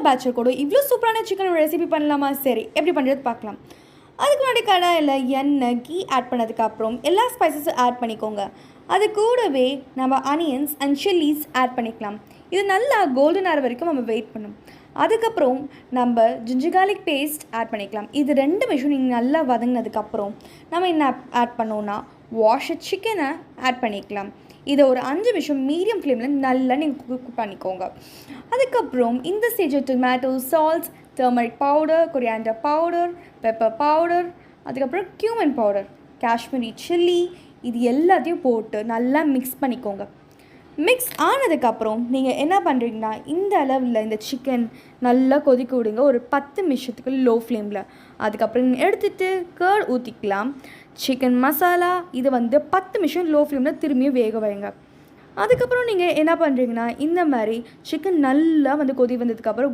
பேச்சர் கூட இவ்வளோ சூப்பரான சிக்கன் ரெசிபி பண்ணலாமா? சரி, எப்படி பண்ணுறது பார்க்கலாம். அதுக்கு முன்னாடி கடாயில் எண்ணெய் கீ ஆட் பண்ணதுக்கப்புறம் எல்லா ஸ்பைசஸும் ஆட் பண்ணிக்கோங்க. அது கூடவே நம்ம அனியன்ஸ் அண்ட் சில்லிஸ் ஆட் பண்ணிக்கலாம். இது நல்லா கோல்டன் ஆகிற வரைக்கும் நம்ம வெயிட் பண்ணணும். அதுக்கப்புறம் நம்ம ஜிஞ்சர் கார்லிக் பேஸ்ட் ஆட் பண்ணிக்கலாம். இது 2 நிமிஷம் நீங்கள் நல்லா வதங்கினதுக்கப்புறம் நம்ம என்ன ஆட் பண்ணோன்னா வாஷ் சிக்கனை ஆட் பண்ணிக்கலாம். இதை ஒரு 5 நிமிஷம் மீடியம் ஃப்ளேமில் நல்லா நீங்கள் குக் பண்ணிக்கோங்க. அதுக்கப்புறம் இந்த stage tomato salt, turmeric powder, coriander powder, pepper powder, அதுக்கப்புறம் கியூமன் பவுடர், காஷ்மீரி சில்லி, இது எல்லாத்தையும் போட்டு நல்லா மிக்ஸ் பண்ணிக்கோங்க. மிக்ஸ் ஆனதுக்கப்புறம் நீங்கள் என்ன பண்ணுறீங்கன்னா இந்த அளவில் இந்த சிக்கன் நல்லா கொதிக்க விடுங்க ஒரு 10 நிமிஷத்துக்கு லோ ஃப்ளேமில். அதுக்கப்புறம் எடுத்துகிட்டு கர்ட் ஊற்றிக்கலாம். சிக்கன் மசாலா இது 10 நிமிஷம் லோ ஃப்ளேமில் திரும்பியும் வேக வைங்க. அதுக்கப்புறம் நீங்கள் என்ன பண்ணுறீங்கன்னா இந்த மாதிரி சிக்கன் நல்லா கொதி வந்ததுக்கப்புறம்